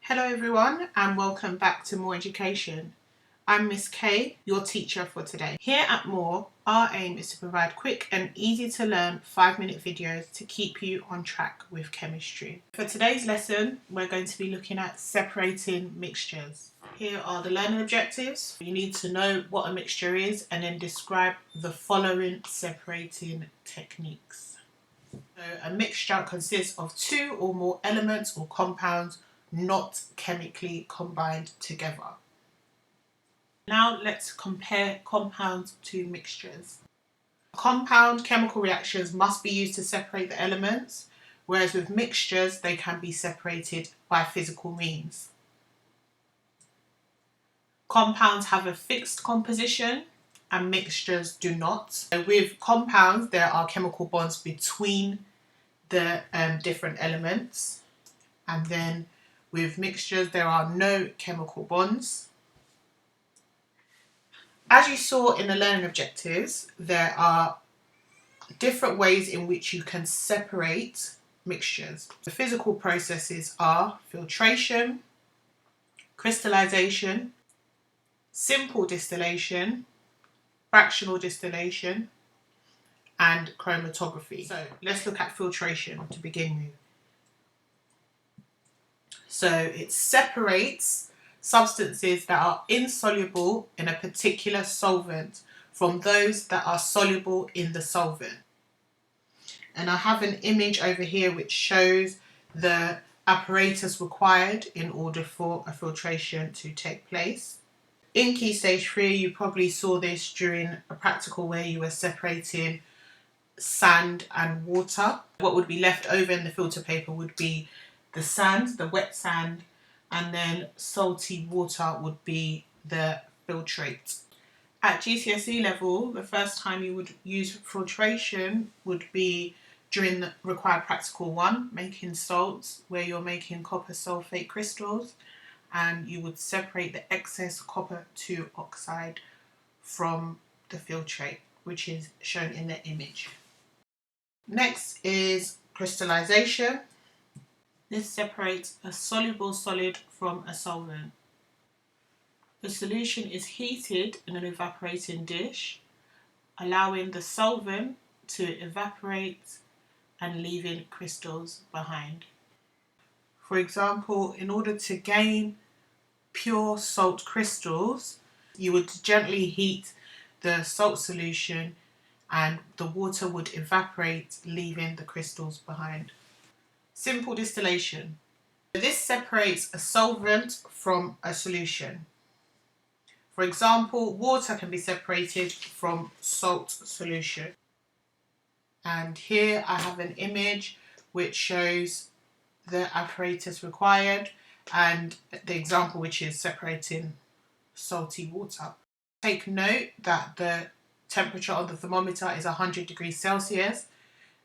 Hello everyone and welcome back to More Education. I'm Miss K, your teacher for today. Here at More, our aim is to provide quick and easy to learn 5-minute videos to keep you on track with chemistry. For today's lesson, we're going to be looking at separating mixtures. Here are the learning objectives. You need to know what a mixture is and then describe the following separating techniques. So a mixture consists of two or more elements or compounds not chemically combined together. Now let's compare compounds to mixtures. Compound chemical reactions must be used to separate the elements, whereas with mixtures they can be separated by physical means. Compounds have a fixed composition and mixtures do not. So with compounds there are chemical bonds between the different elements, and then with mixtures there are no chemical bonds. As you saw in the learning objectives, there are different ways in which you can separate mixtures. The physical processes are filtration, crystallization, simple distillation, fractional distillation, and chromatography. So let's look at filtration to begin with. So it separates substances that are insoluble in a particular solvent from those that are soluble in the solvent. And I have an image over here which shows the apparatus required in order for a filtration to take place. In Key Stage 3 you probably saw this during a practical where you were separating sand and water. What would be left over in the filter paper would be the sand, the wet sand, and then salty water would be the filtrate. At GCSE level, the first time you would use filtration would be during the required practical 1, making salts, where you're making copper sulfate crystals, and you would separate the excess copper 2 oxide from the filtrate, which is shown in the image. Next is crystallization. This separates a soluble solid from a solvent. The solution is heated in an evaporating dish, allowing the solvent to evaporate and leaving crystals behind. For example, in order to gain pure salt crystals, you would gently heat the salt solution and the water would evaporate, leaving the crystals behind. Simple distillation. This separates a solvent from a solution. For example, water can be separated from salt solution. And here I have an image which shows the apparatus required and the example which is separating salty water. Take note that the temperature on the thermometer is 100 degrees Celsius.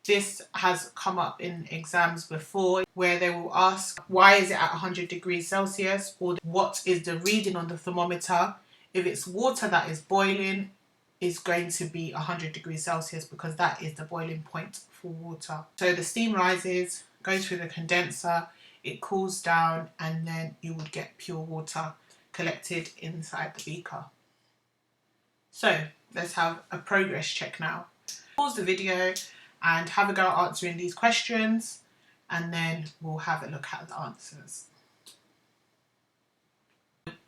This has come up in exams before where they will ask why is it at 100 degrees Celsius, or what is the reading on the thermometer. If it's water that is boiling, it's going to be 100 degrees Celsius because that is the boiling point for water. So the steam rises, goes through the condenser, it cools down, and then you would get pure water collected inside the beaker. So let's have a progress check now. Pause the video and have a go at answering these questions, and then we'll have a look at the answers.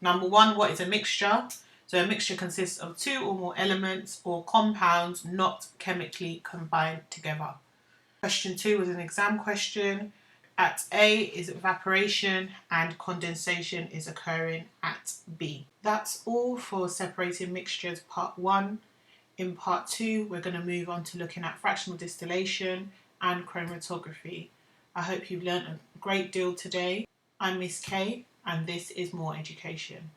Number 1, what is a mixture? So a mixture consists of two or more elements or compounds not chemically combined together. Question 2 was an exam question. At A is evaporation and condensation is occurring at B. That's all for separating mixtures part 1. In part 2, we're going to move on to looking at fractional distillation and chromatography. I hope you've learned a great deal today. I'm Miss K and this is More Education.